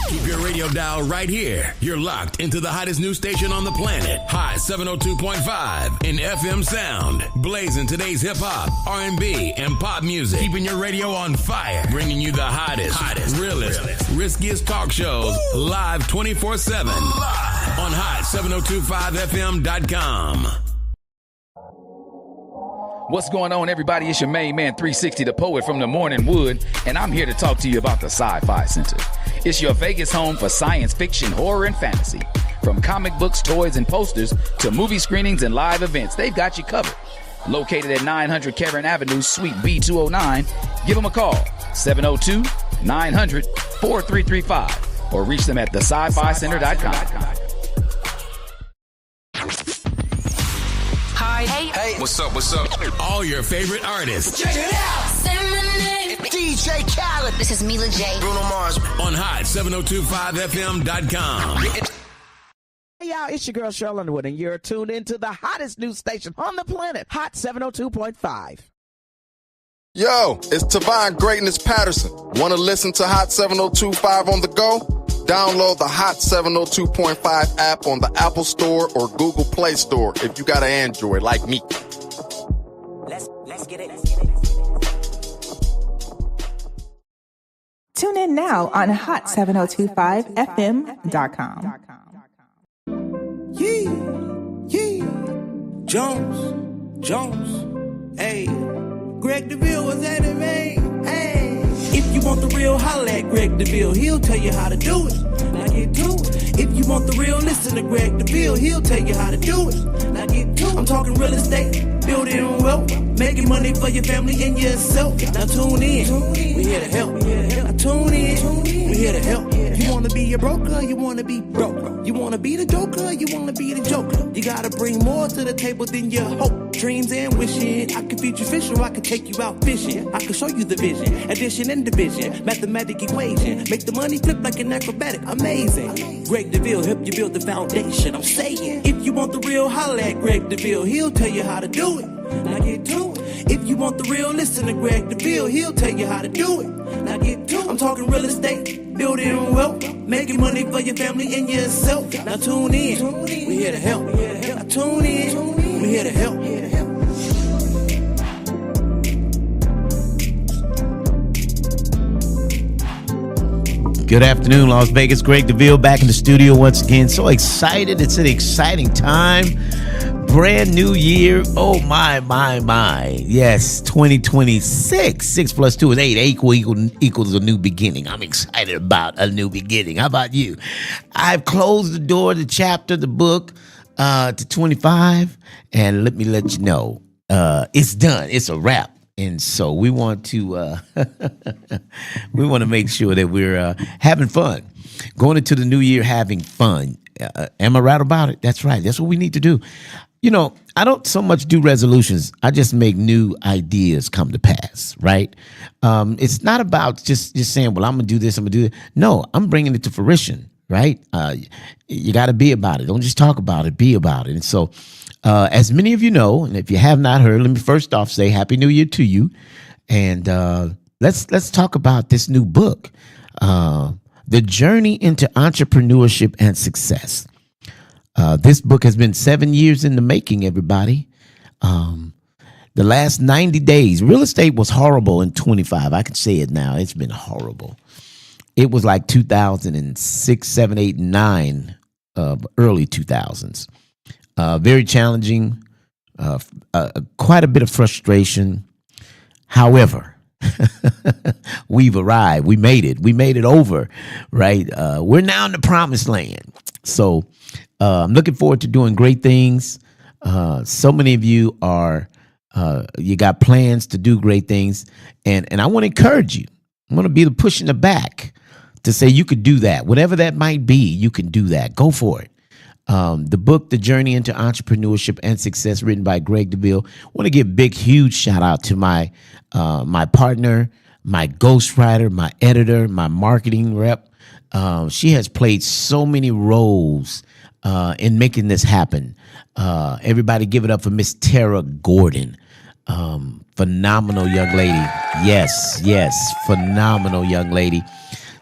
Keep your radio dial right here. You're locked into the hottest news station on the planet. Hot 702.5 in FM sound. Blazing today's hip-hop, R&B, and pop music. Keeping your radio on fire. Bringing you the hottest, realest, riskiest talk shows live 24/7 on hot7025fm.com. What's going on, everybody? It's your main man, 360, the poet from the Morning Wood, and I'm here to talk to you about the Sci-Fi Center. It's your Vegas home for science fiction, horror, and fantasy. From comic books, toys, and posters to movie screenings and live events, they've got you covered. Located at 900 Cameron Avenue, Suite B209, give them a call, 702-900-4335, or reach them at thescificenter.com. Hi. Hey. What's up? All your favorite artists. Check it out. Say my name. DJ Khaled. This is Mila J. Bruno Mars. On hot7025fm.com. Hey y'all, it's your girl Cheryl Underwood, and you're tuned into the hottest news station on the planet, Hot 702.5. Yo, it's Tavon Greatness Patterson. Want to listen to Hot 702.5 on the go? Download the Hot 702.5 app on the Apple Store or Google Play Store if you got an Android like me. Let's get it. Tune in now on hot7025fm.com. Yeah. Jones, hey. Greg Deville was at it, man. Hey. If you want the real, holla at Greg Deville. He'll tell you how to do it. Now get to it. If you want the real, listen to Greg Deville. He'll tell you how to do it. Now get to it. I'm talking real estate, building wealth, making money for your family and yourself. Now tune in. We here to help. Now tune in. We here to help. You wanna be a broker, you wanna be broke. You wanna be the joker, you wanna be the joker. You gotta bring more to the table than your hope, dreams, and wishing. I can feed you fish or I can take you out fishing. I can show you the vision, addition and division, mathematic equation. Make the money flip like an acrobatic, amazing. Greg Deville help you build the foundation. I'm saying, if you want the real, holla at Greg Deville. He'll tell you how to do it. Now get to it. If you want the real, listen to Greg Deville. He'll tell you how to do it. Now get to it. I'm talking real estate, building wealth, making money for your family and yourself. Now tune in. We here to help. Now tune in. We here to help. Good afternoon, Las Vegas. Greg Deville back in the studio once again. So excited. It's an exciting time. Brand new year. Oh, my. Yes, 2026. 6 plus 2 is 8. Equals a new beginning. I'm excited about a new beginning. How about you? I've closed the door, the chapter, the book to 25. And let me let you know, it's done. It's a wrap. And so we want to make sure that we're having fun. Going into the new year having fun. Am I right about it? That's right. That's what we need to do. You know, I don't so much do resolutions. I just make new ideas come to pass, right? It's not about just saying, well, I'm going to do this, I'm going to do that. No, I'm bringing it to fruition, right? You got to be about it. Don't just talk about it, be about it. And so as many of you know, and if you have not heard, let me first off say Happy New Year to you. And let's talk about this new book, The Journey into Entrepreneurship and Success. This book has been 7 years in the making, everybody. The last 90 days, real estate was horrible in 25. I can say it now. It's been horrible. It was like 2006, 7, 8, 9, early 2000s. Very challenging, quite a bit of frustration. However, we've arrived. We made it. We made it over, right? We're now in the promised land. So I'm looking forward to doing great things. So many of you are, you got plans to do great things. And I want to encourage you. I want to be the push in the back to say you could do that. Whatever that might be, you can do that. Go for it. The book, The Journey into Entrepreneurship and Success, written by Greg Deville. I want to give a big, huge shout out to my partner, my ghostwriter, my editor, my marketing rep. She has played so many roles in making this happen. Everybody give it up for Miss Tara Gordon. Phenomenal young lady. Yes, phenomenal young lady.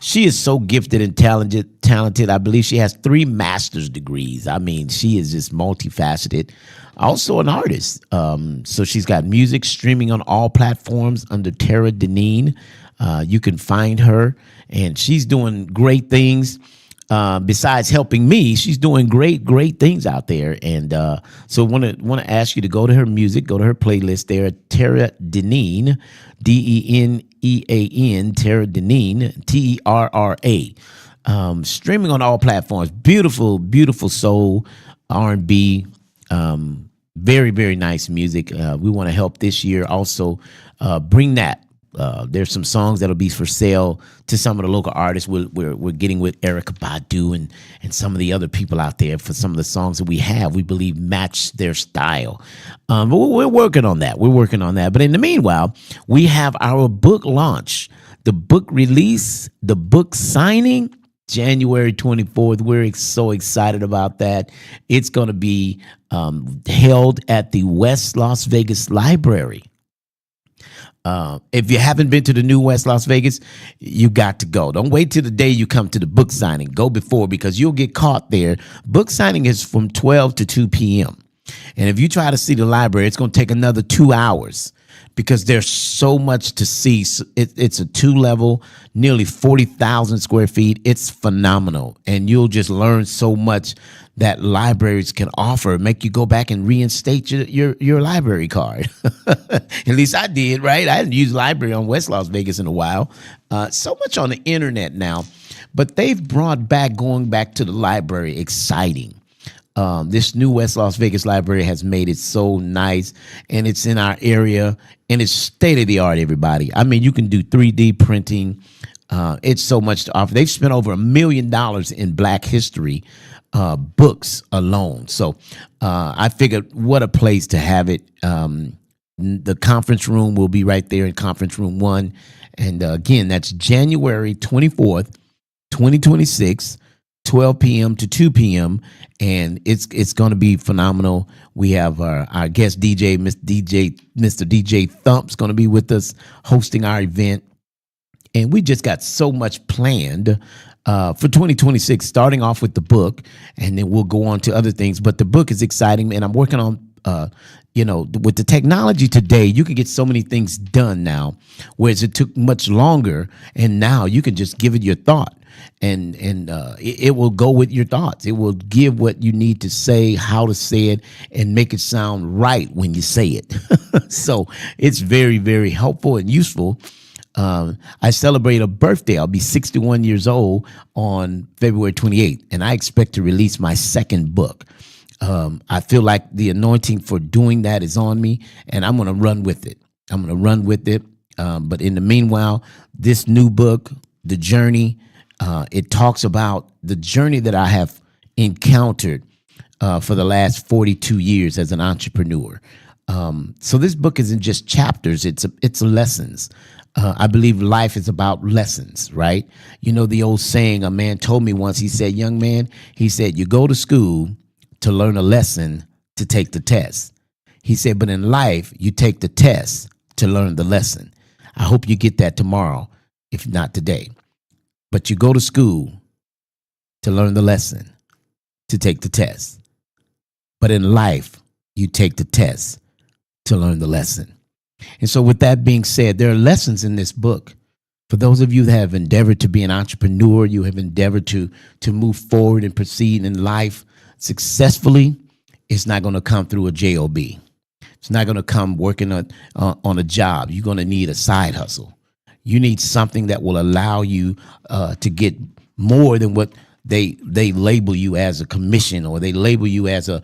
She is so gifted and talented. I believe she has 3 master's degrees. I mean, she is just multifaceted. Also an artist. So she's got music streaming on all platforms under Tara Deneen. You can find her, and she's doing great things. Besides helping me, she's doing great things out there. And so want to ask you to go to her music, go to her playlist there, Tara Deneen, Denean, Tara Deneen, Terra. Streaming on all platforms. Beautiful soul, R&B. Very, very nice music. We want to help this year also bring that. There's some songs that'll be for sale to some of the local artists. We're getting with Erykah Badu and some of the other people out there for some of the songs that we have. We believe match their style. But we're working on that. But in the meanwhile, we have our book launch, the book release, the book signing, January 24th. We're so excited about that. It's going to be held at the West Las Vegas Library. If you haven't been to the new West Las Vegas, you got to go. Don't wait till the day you come to the book signing. Go before, because you'll get caught there. Book signing is from 12 to 2 p.m. And if you try to see the library, it's going to take another 2 hours because there's so much to see. It's a 2-level, nearly 40,000 square feet. It's phenomenal. And you'll just learn so much that libraries can offer, make you go back and reinstate your library card. At least I did, right? I hadn't used library on West Las Vegas in a while. So much on the internet now. But they've brought back going back to the library exciting. This new West Las Vegas library has made it so nice, and it's in our area, and it's state-of-the-art, everybody. I mean, you can do 3D printing. It's so much to offer. They've spent over $1 million in Black history books alone. So I figured what a place to have it. The conference room will be right there in conference room 1. And again, that's January 24th, 2026, 12 p.m. to 2 p.m. And it's going to be phenomenal. We have our guest DJ, Mr. DJ Thump's going to be with us hosting our event. And we just got so much planned for 2026, starting off with the book, and then we'll go on to other things. But the book is exciting, and I'm working on, with the technology today, you can get so many things done now, whereas it took much longer, and now you can just give it your thought, and it will go with your thoughts. It will give what you need to say, how to say it, and make it sound right when you say it. So it's very, very helpful and useful. I celebrate a birthday. I'll be 61 years old on February 28th, and I expect to release my 2nd book. I feel like the anointing for doing that is on me, and I'm going to run with it. But in the meanwhile, this new book, The Journey, it talks about the journey that I have encountered for the last 42 years as an entrepreneur. So this book isn't just chapters, it's lessons. I believe life is about lessons, right? You know, the old saying, a man told me once, he said, young man, he said, you go to school to learn a lesson to take the test. He said, but in life, you take the test to learn the lesson. I hope you get that tomorrow, if not today. But you go to school to learn the lesson, to take the test. But in life, you take the test to learn the lesson. And so with that being said, there are lessons in this book. For those of you that have endeavored to be an entrepreneur, you have endeavored to move forward and proceed in life successfully, it's not going to come through a job. It's not going to come working on a job. You're going to need a side hustle. You need something that will allow you to get more than what they label you as a commission, or they label you as a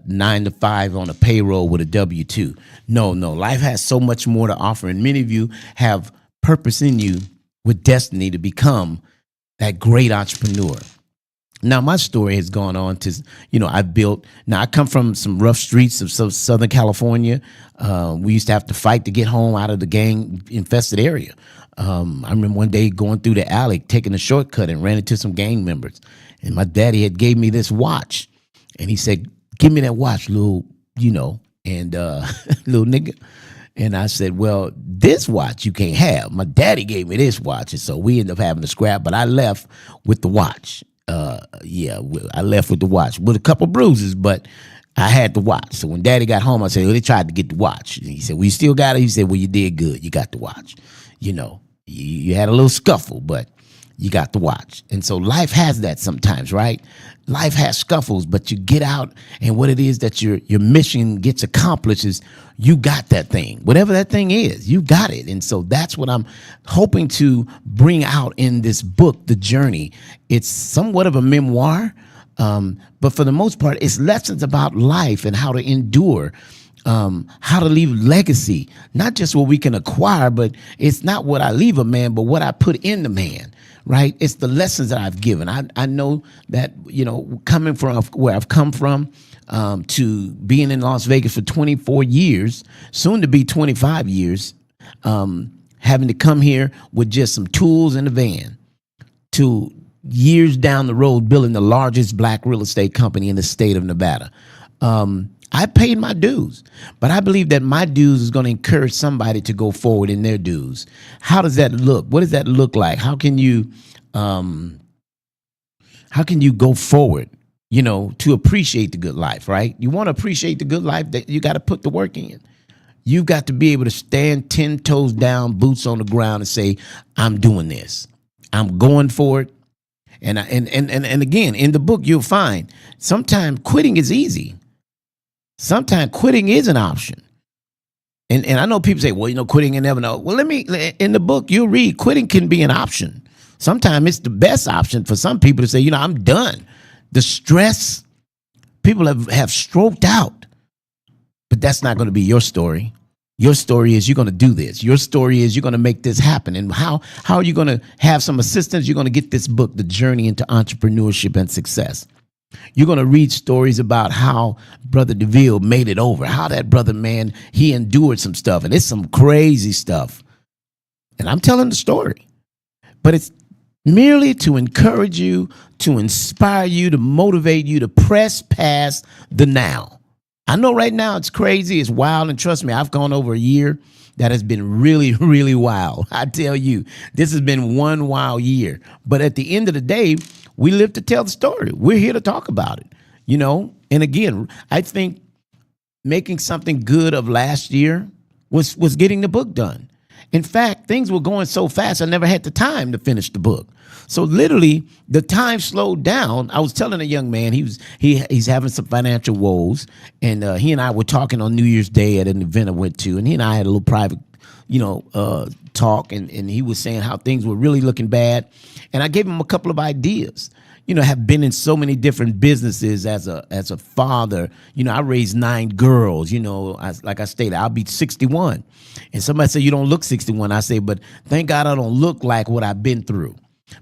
9 to 5 on a payroll with a W-2. No, life has so much more to offer. And many of you have purpose in you with destiny to become that great entrepreneur. Now, my story has gone on to, I come from some rough streets of Southern California. We used to have to fight to get home out of the gang infested area. I remember one day going through the alley, taking a shortcut, and ran into some gang members. And my daddy had gave me this watch, and he said, "Give me that watch, little nigga." And I said, "Well, this watch you can't have. My daddy gave me this watch, and so we ended up having to scrap, but I left with the watch. I left with the watch with a couple bruises, but I had the watch. So when daddy got home, I said, well, they tried to get the watch. And he said, well, you still got it? He said, well, you did good. You got the watch. You know, you had a little scuffle, but you got the watch. And so life has that sometimes, right? Life has scuffles, but you get out, and what it is that your mission gets accomplished is you got that thing. Whatever that thing is, you got it. And so that's what I'm hoping to bring out in this book, The Journey. It's somewhat of a memoir, but for the most part, it's lessons about life and how to endure, how to leave legacy, not just what we can acquire, but it's not what I leave a man, but what I put in the man, right? It's the lessons that I've given. I know that, you know, coming from where I've come from, to being in Las Vegas for 24 years, soon to be 25 years, having to come here with just some tools in the van, to years down the road building the largest black real estate company in the state of Nevada. I paid my dues, but I believe that my dues is going to encourage somebody to go forward in their dues. How does that look? What does that look like? How can you go forward, you know, to appreciate the good life, right? You want to appreciate the good life, that you got to put the work in. You've got to be able to stand 10 toes down, boots on the ground, and say, I'm doing this. I'm going for it. And again, in the book, you'll find sometimes quitting is easy. Sometimes quitting is an option. And I know people say, well, you know, quitting and never know. Well, in the book, you'll read quitting can be an option. Sometimes it's the best option for some people to say, you know, I'm done. The stress, people have stroked out. But that's not going to be your story. Your story is you're going to do this. Your story is you're going to make this happen. And how are you going to have some assistance? You're going to get this book, The Journey into Entrepreneurship and Success. You're going to read stories about how Brother Deville made it over, how that brother, man, he endured some stuff. And it's some crazy stuff. And I'm telling the story. But it's merely to encourage you, to inspire you, to motivate you to press past the now. I know right now it's crazy, it's wild, and trust me, I've gone over a year that has been really, really wild. I tell you, this has been one wild year. But at the end of the day, we live to tell the story. We're here to talk about it, you know? And again, I think making something good of last year was getting the book done. In fact, things were going so fast, I never had the time to finish the book. So literally, the time slowed down. I was telling a young man, he's having some financial woes, and he and I were talking on New Year's Day at an event I went to, and he and I had a little private, talk, and he was saying how things were really looking bad, and I gave him a couple of ideas. You know, have been in so many different businesses as a father. You know, I raised 9 girls. You know, like I stated, I'll be 61. And somebody said, you don't look 61. I say, but thank God I don't look like what I've been through.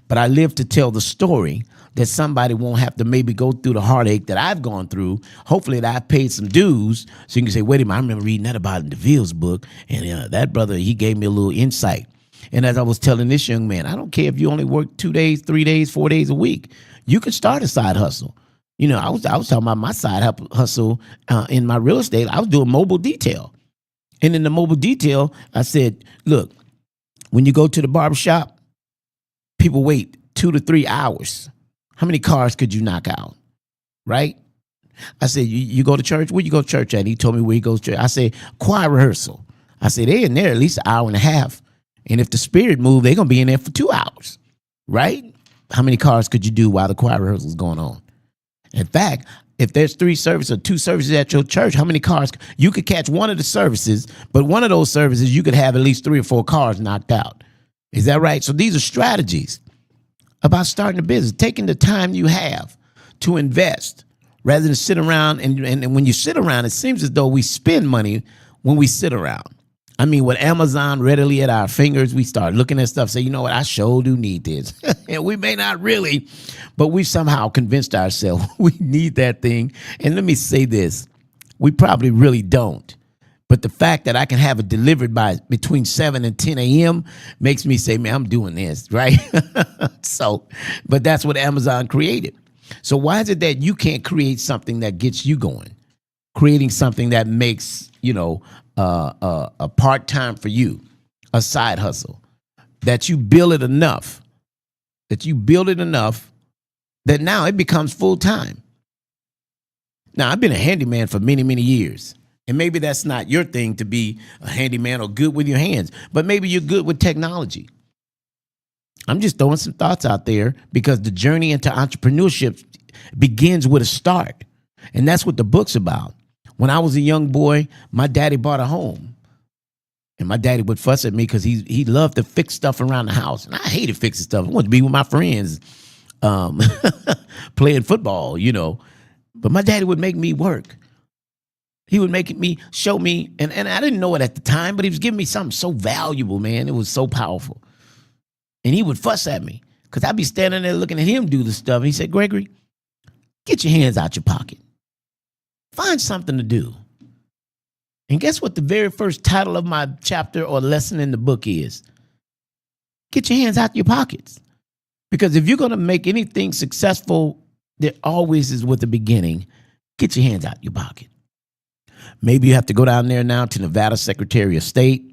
But I live to tell the story that somebody won't have to maybe go through the heartache that I've gone through. Hopefully that I've paid some dues. So you can say, wait a minute, I remember reading that about in Deville's book. And that brother, he gave me a little insight. And as I was telling this young man, I don't care if you only work 2 days, 3 days, 4 days a week. You can start a side hustle. You know, I was talking about my side hustle in my real estate. I was doing mobile detail. And in the mobile detail, I said, look, when you go to the barbershop, people wait 2 to 3 hours. How many cars could you knock out? Right? I said, you go to church? Where you go to church at? And he told me where he goes to church. I said, choir rehearsal. I said, they're in there at least an hour and a half. And if the spirit move, they're going to be in there for 2 hours. Right? How many cars could you do while the choir rehearsal is going on? In fact, if there's 3 services or 2 services at your church, how many cars? You could catch one of the services, but one of those services, you could have at least 3 or 4 cars knocked out. Is that right? So these are strategies about starting a business, taking the time you have to invest rather than sit around. And when you sit around, it seems as though we spend money when we sit around. I mean, with Amazon readily at our fingers, we start looking at stuff, say, you know what, I sure do need this. And we may not really, but we've somehow convinced ourselves we need that thing. And let me say this, we probably really don't. But the fact that I can have it delivered by between 7 and 10 a.m. makes me say, man, I'm doing this, right? So, but that's what Amazon created. So why is it that you can't create something that gets you going? Creating something that makes, a part-time for you. a side hustle, that you build it enough, that now it becomes full time. Now, I've been a handyman for many, many years. And maybe that's not your thing to be a handyman or good with your hands, but maybe you're good with technology. I'm just throwing some thoughts out there because the journey into entrepreneurship begins with a start. And that's what the book's about. When I was a young boy, my daddy bought a home. And my daddy would fuss at me because he loved to fix stuff around the house. And I hated fixing stuff. I wanted to be with my friends playing football, But my daddy would make me work. He would make me, show me, and I didn't know it at the time, but he was giving me something so valuable, man. It was so powerful. And he would fuss at me because I'd be standing there looking at him do the stuff. And he said, Gregory, get your hands out your pocket. Find something to do. And guess what the very first title of my chapter or lesson in the book is? Get your hands out your pockets. Because if you're going to make anything successful, there always is with the beginning. Get your hands out your pocket. Maybe you have to go down there now to Nevada Secretary of State,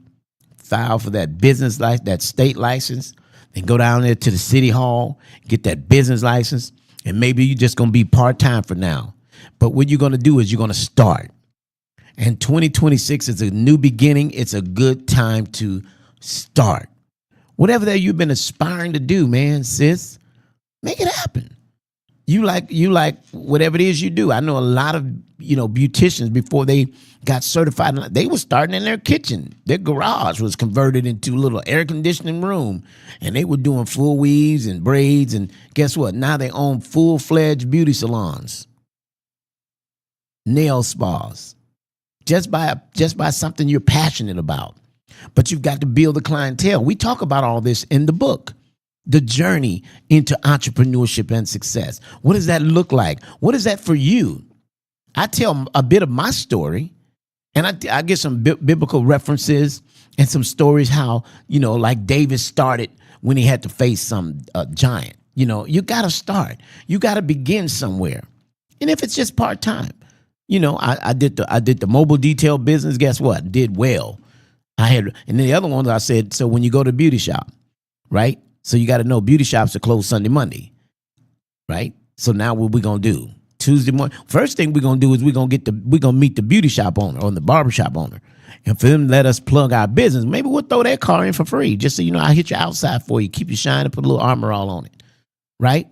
file for that business license, that state license, then go down there to the city hall, get that business license, and maybe you're just going to be part-time for now. But what you're going to do is you're going to start. And 2026 is a new beginning. It's a good time to start. Whatever that you've been aspiring to do, man, sis, make it happen. You like whatever it is you do. I know a lot of, beauticians before they got certified, they were starting in their kitchen. Their garage was converted into a little air conditioning room, and they were doing full weaves and braids. And guess what? Now they own full-fledged beauty salons, nail spas, just by something you're passionate about. But you've got to build the clientele. We talk about all this in the book. The journey into entrepreneurship and success. What does that look like? What is that for you? I tell a bit of my story, and I get some biblical references and some stories how, like David started when he had to face some giant. You got to start. You got to begin somewhere. And if it's just part-time, I did the mobile detail business. Guess what? Did well. And then the other ones I said, so when you go to beauty shop, right? So you got to know beauty shops are closed Sunday, Monday, right? So now what we going to do? Tuesday morning, first thing we're going to do is we're going to meet the beauty shop owner or the barbershop owner. And for them to let us plug our business, maybe we'll throw that car in for free. Just so I hit you outside for you, keep you shining, put a little armor all on it, right?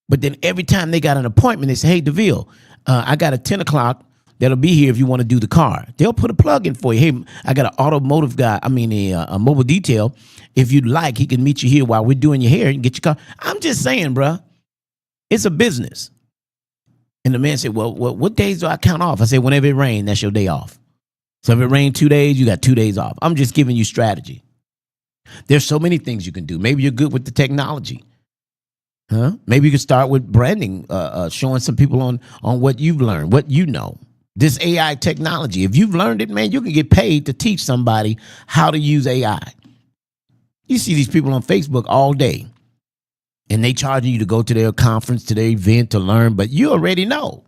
But then every time they got an appointment, they say, hey, Deville, I got a 10 o'clock that'll be here if you want to do the car. They'll put a plug in for you. Hey, I got an automotive guy, a mobile detail. If you'd like, he can meet you here while we're doing your hair and get your car. I'm just saying, bruh, it's a business. And the man said, well, what days do I count off? I said, whenever it rains, that's your day off. So if it rained 2 days, you got 2 days off. I'm just giving you strategy. There's so many things you can do. Maybe you're good with the technology. Huh? Maybe you can start with branding, showing some people on what you've learned, what you know. This AI technology, if you've learned it, man, you can get paid to teach somebody how to use AI. You see these people on Facebook all day, and they charging you to go to their conference, to their event to learn, but you already know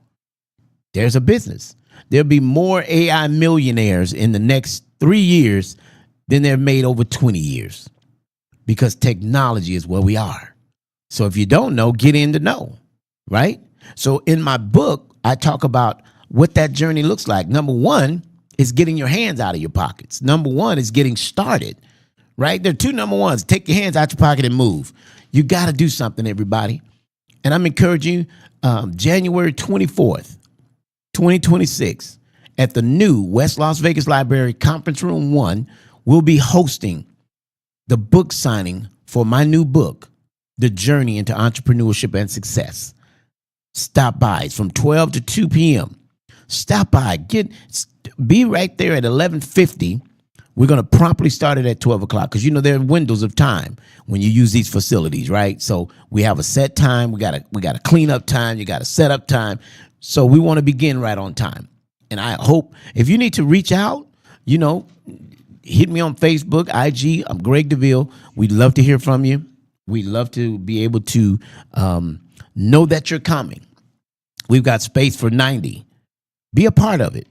there's a business. There'll be more AI millionaires in the next 3 years than they've made over 20 years because technology is where we are. So if you don't know, get in to know, right? So in my book, I talk about what that journey looks like. Number one is getting your hands out of your pockets. Number one is getting started, right? There are two number ones. Take your hands out your pocket and move. You got to do something, everybody. And I'm encouraging you, January 24th, 2026, at the new West Las Vegas Library Conference Room 1, we'll be hosting the book signing for my new book, The Journey into Entrepreneurship and Success. Stop by. It's from 12 to 2 p.m. Stop by. Be right there at 11:50. We're going to promptly start it at 12 o'clock because, there are windows of time when you use these facilities, right? So we have a set time. We got a clean up time. You got a set up time. So we want to begin right on time. And I hope if you need to reach out, hit me on Facebook, IG. I'm Greg Deville. We'd love to hear from you. We'd love to be able to know that you're coming. We've got space for 90. Be a part of it.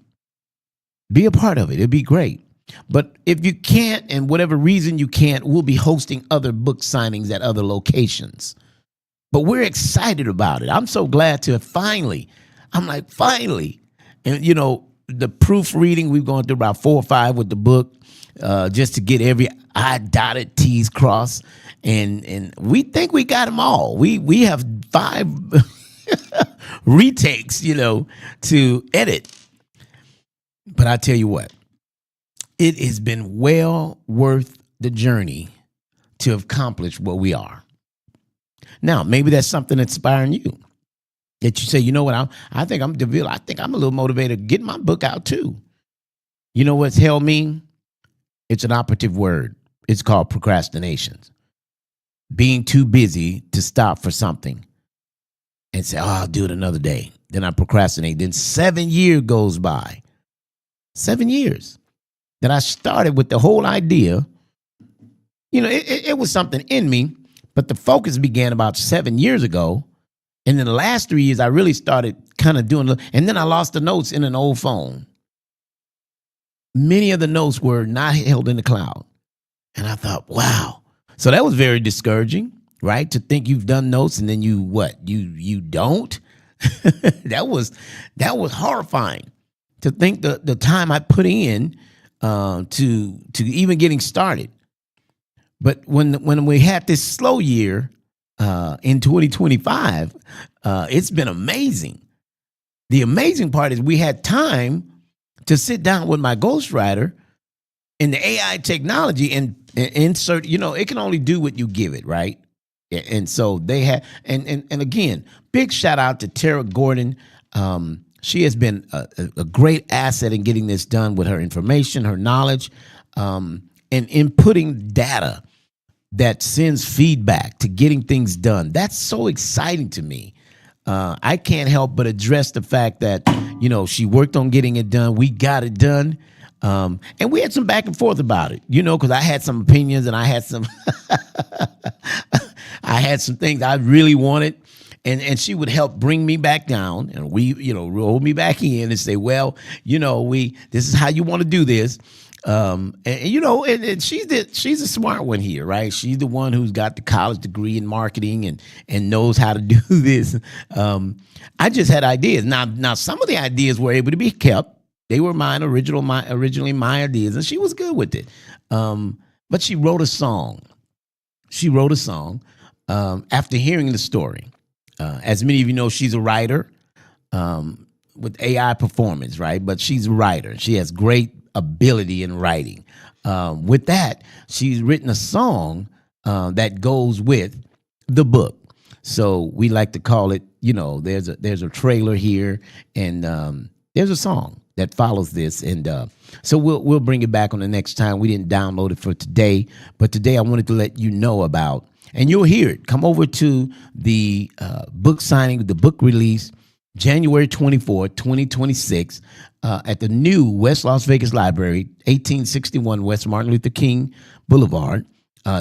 Be a part of it. It'd be great. But if you can't, and whatever reason you can't, we'll be hosting other book signings at other locations. But we're excited about it. I'm so glad to finally. And, the proofreading, we've gone through about 4 or 5 with the book just to get every I dotted, T's crossed. And we think we got them all. We have 5 retakes, to edit. But I tell you what, it has been well worth the journey to accomplish what we are. Now, maybe that's something inspiring you. That you say, you know what, I think I'm Deville. I think I'm a little motivated to get my book out too. You know what's hell mean? It's an operative word. It's called procrastination. Being too busy to stop for something and say, I'll do it another day. Then I procrastinate. Then 7 years goes by. 7 years that I started with the whole idea. It was something in me, but the focus began about 7 years ago. And then the last 3 years, I really started kind of doing, and then I lost the notes in an old phone. Many of the notes were not held in the cloud. And I thought, wow. So that was very discouraging, right? To think you've done notes and then you don't? That was horrifying to think the time I put in to even getting started. But when we had this slow year, in 2025, it's been amazing. The amazing part is we had time to sit down with my ghostwriter in the AI technology and insert, it can only do what you give it, right? And so they had, and again, big shout out to Tara Gordon. She has been a great asset in getting this done with her information, her knowledge, and inputting data that sends feedback to getting things done. That's so exciting to me. I can't help but address the fact that, she worked on getting it done. We got it done. And we had some back and forth about it, because I had some opinions and I had some things I really wanted. And she would help bring me back down and we, roll me back in and say, well, this is how you want to do this. And she's a smart one here, right? She's the one who's got the college degree in marketing and knows how to do this. I just had ideas. Now some of the ideas were able to be kept. They were originally my ideas, and she was good with it. But she wrote a song. After hearing the story. As many of you know, she's a writer with AI performance, right? But she's a writer. She has great ability in writing. With that, she's written a song that goes with the book. So we like to call it, there's a trailer here, and there's a song that follows this. And so we'll bring it back on the next time. We didn't download it for today, but today I wanted to let you know about, and you'll hear it. Come over to the book signing, the book release, January 24, 2026, at the new West Las Vegas Library, 1861 West Martin Luther King Boulevard.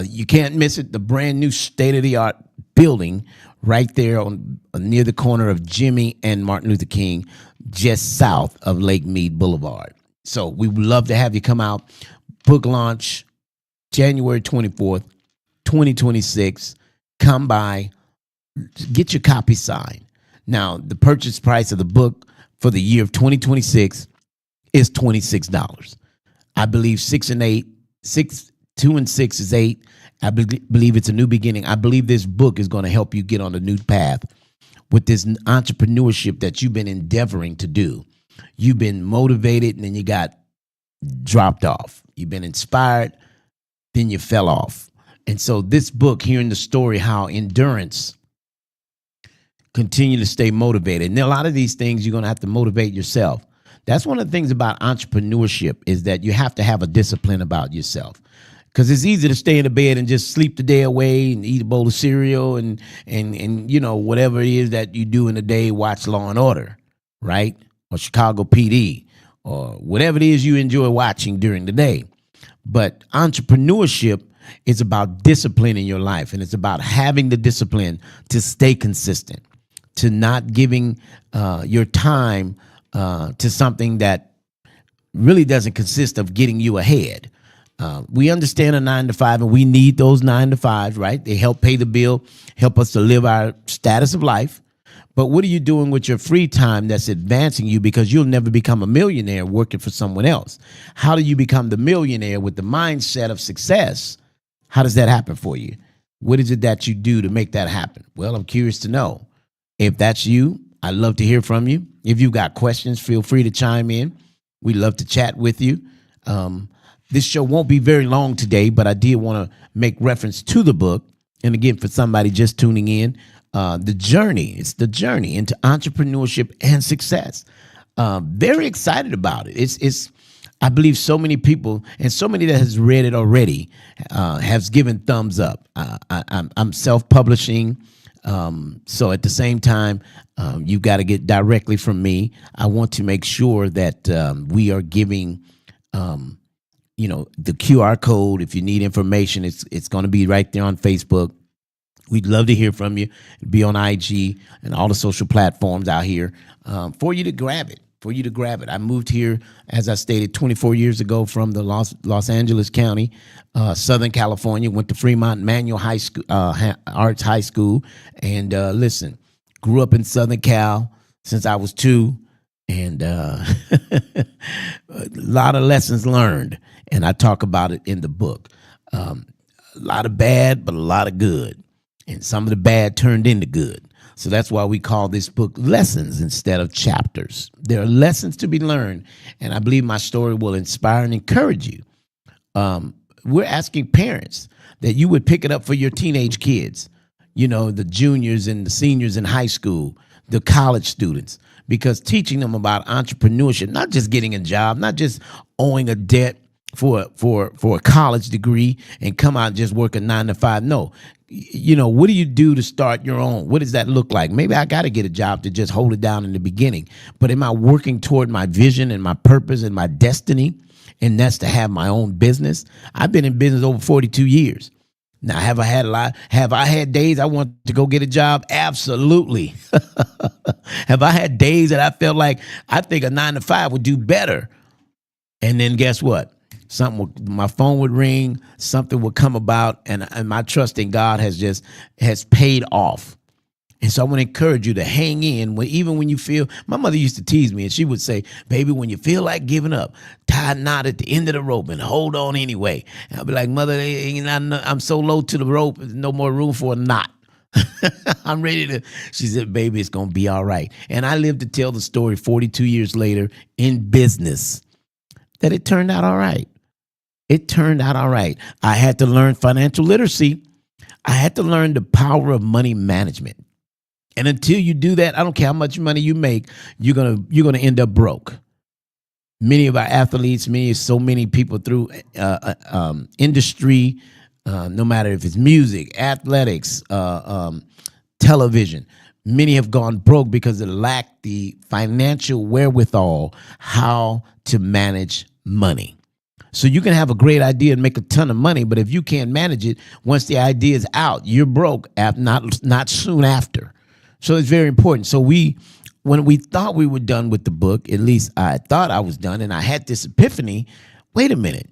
You can't miss it. The brand new state-of-the-art building right there near the corner of Jimmy and Martin Luther King, just south of Lake Mead Boulevard. So we would love to have you come out. Book launch, January 24th, 2026. Come by, get your copy signed. Now, the purchase price of the book for the year of 2026 is $26. I believe 2 and 6 is 8. I believe it's a new beginning. I believe this book is going to help you get on a new path with this entrepreneurship that you've been endeavoring to do. You've been motivated and then you got dropped off. You've been inspired, then you fell off. And so this book, hearing the story, how endurance, continue to stay motivated. And a lot of these things you're going to have to motivate yourself. That's one of the things about entrepreneurship, is that you have to have a discipline about yourself. Because it's easy to stay in the bed and just sleep the day away and eat a bowl of cereal and whatever it is that you do in the day, watch Law and Order, right? Or Chicago PD, or whatever it is you enjoy watching during the day. But entrepreneurship is about discipline in your life, and it's about having the discipline to stay consistent, to not giving your time to something that really doesn't consist of getting you ahead. We understand a 9 to 5, and we need those 9 to 5s, right? They help pay the bill, help us to live our status of life. But what are you doing with your free time that's advancing you? Because you'll never become a millionaire working for someone else. How do you become the millionaire with the mindset of success? How does that happen for you? What is it that you do to make that happen? Well, I'm curious to know. If that's you, I'd love to hear from you. If you've got questions, feel free to chime in. We'd love to chat with you. This show won't be very long today, but I did want to make reference to the book. And again, for somebody just tuning in, it's the journey into entrepreneurship and success. Very excited about it. It's I believe so many people and so many that has read it already has given thumbs up. I'm self-publishing. So at the same time, you've got to get directly from me. I want to make sure that we are giving the QR code. If you need information, it's going to be right there on Facebook. We'd love to hear from you. Be on IG and all the social platforms out here for you to grab it. I moved here, as I stated, 24 years ago from the Los Angeles County, Southern California. Went to Fremont Manual High School, Arts High School, and grew up in Southern Cal since I was 2, and a lot of lessons learned, and I talk about it in the book. A lot of bad, but a lot of good. And some of the bad turned into good. So that's why we call this book Lessons instead of Chapters. There are lessons to be learned, and I believe my story will inspire and encourage you. We're asking parents that you would pick it up for your teenage kids, the juniors and the seniors in high school, the college students, because teaching them about entrepreneurship, not just getting a job, not just owing a debt for a college degree and come out and just work a 9 to 5. No. What do you do to start your own? What does that look like? Maybe I got to get a job to just hold it down in the beginning. But am I working toward my vision and my purpose and my destiny? And that's to have my own business. I've been in business over 42 years. Now, have I had days I want to go get a job? Absolutely. Have I had days that I felt like I think a 9 to 5 would do better? And then guess what? My phone would ring, something would come about, and my trust in God has paid off. And so I want to encourage you to hang in, even when you feel. My mother used to tease me, and she would say, "Baby, when you feel like giving up, tie a knot at the end of the rope and hold on anyway." And I'll be like, "Mother, I'm so low to the rope, there's no more room for a knot." I'm ready to. She said, "Baby, it's gonna be all right." And I lived to tell the story 42 years later in business that it turned out all right. It turned out all right. I had to learn financial literacy. I had to learn the power of money management. And until you do that, I don't care how much money you make, you're gonna end up broke. Many of our athletes, so many people through industry, no matter if it's music, athletics, television, many have gone broke because they lack the financial wherewithal how to manage money. So you can have a great idea and make a ton of money, but if you can't manage it, once the idea is out, you're broke, not soon after. So it's very important. So when we thought we were done with the book, at least I thought I was done, and I had this epiphany, wait a minute,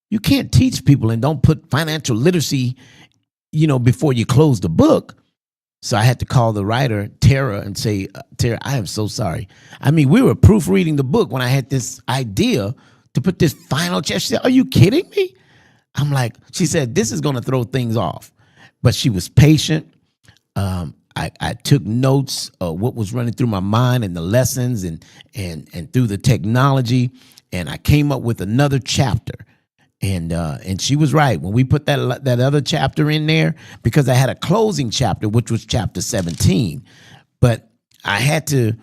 you can't teach people and don't put financial literacy, before you close the book. So I had to call the writer, Tara, and say, Tara, I am so sorry. We were proofreading the book when I had this idea to put this final chapter. She said, "Are you kidding me?" I'm like, she said, "This is going to throw things off." But she was patient. I took notes of what was running through my mind and the lessons and through the technology. And I came up with another chapter. And she was right. When we put that other chapter in there, because I had a closing chapter, which was chapter 17. But I had to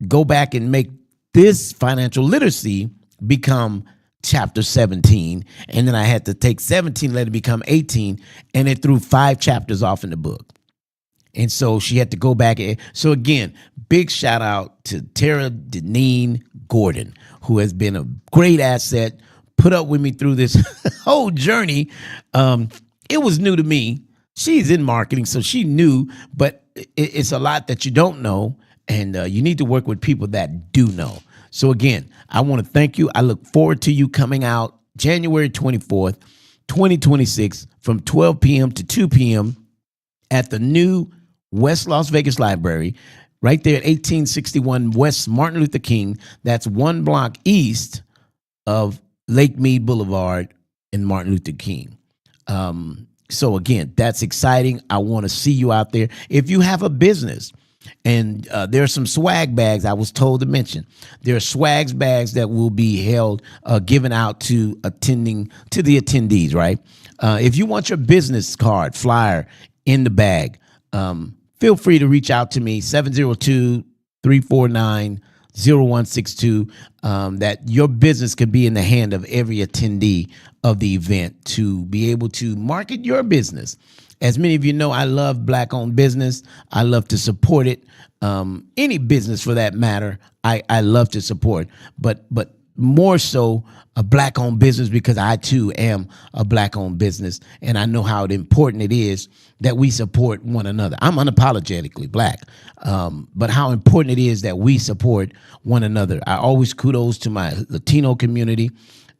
go back and make this financial literacy become chapter 17, and then I had to take 17, let it become 18, and it threw 5 chapters off in the book. And so she had to go back. So again, big shout out to Tara Deneen Gordon, who has been a great asset, put up with me through this whole journey. It was new to me. She's in marketing, so she knew, but it's a lot that you don't know, and you need to work with people that do know. So again, I want to thank you. I look forward to you coming out January 24th, 2026 from 12 p.m. to 2 p.m. at the new West Las Vegas Library, right there at 1861 West Martin Luther King. That's one block east of Lake Mead Boulevard in Martin Luther King. So again, that's exciting. I want to see you out there. If you have a business, and there are some swag bags I was told to mention. There are swag bags that will be held, given out to the attendees, right? If you want your business card, flyer in the bag, feel free to reach out to me, 702-349-0162, that your business could be in the hand of every attendee of the event to be able to market your business. As many of you know, I love Black-owned business. I love to support it. Any business for that matter, I love to support. But more so a Black-owned business because I, too, am a Black-owned business. And I know how important it is that we support one another. I'm unapologetically Black. But how important it is that we support one another. I always kudos to my Latino community.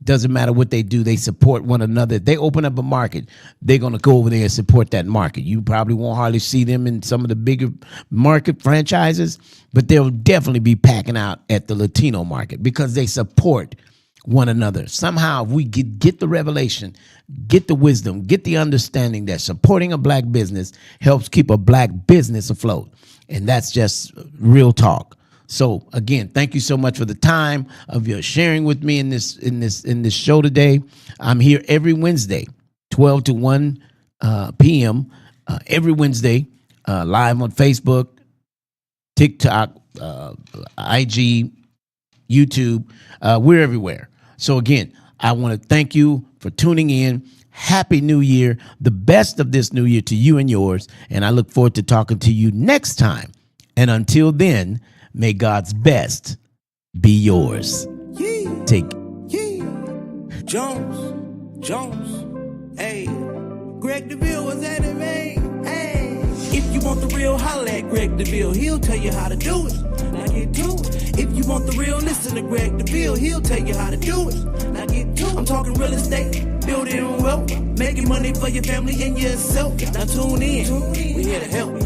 Doesn't matter what they do, they support one another. If they open up a market, they're going to go over there and support that market. You probably won't hardly see them in some of the bigger market franchises, but they'll definitely be packing out at the Latino market because they support one another. Somehow, if we get the revelation, get the wisdom, get the understanding that supporting a Black business helps keep a Black business afloat. And that's just real talk. So again, thank you so much for the time of your sharing with me in this show today. I'm here every Wednesday, 12 to 1 p.m. Every Wednesday, live on Facebook, TikTok, IG, YouTube. We're everywhere. So again, I want to thank you for tuning in. Happy New Year. The best of this new year to you and yours. And I look forward to talking to you next time. And until then, may God's best be yours. Take Jones, hey, Greg Deville was at it, man. Hey, if you want the real, holla at Greg Deville. He'll tell you how to do it. Now get to it. If you want the real, listen to Greg Deville. He'll tell you how to do it. Now get to it. I'm talking real estate, building wealth, making money for your family and yourself. Now tune in. We here to help.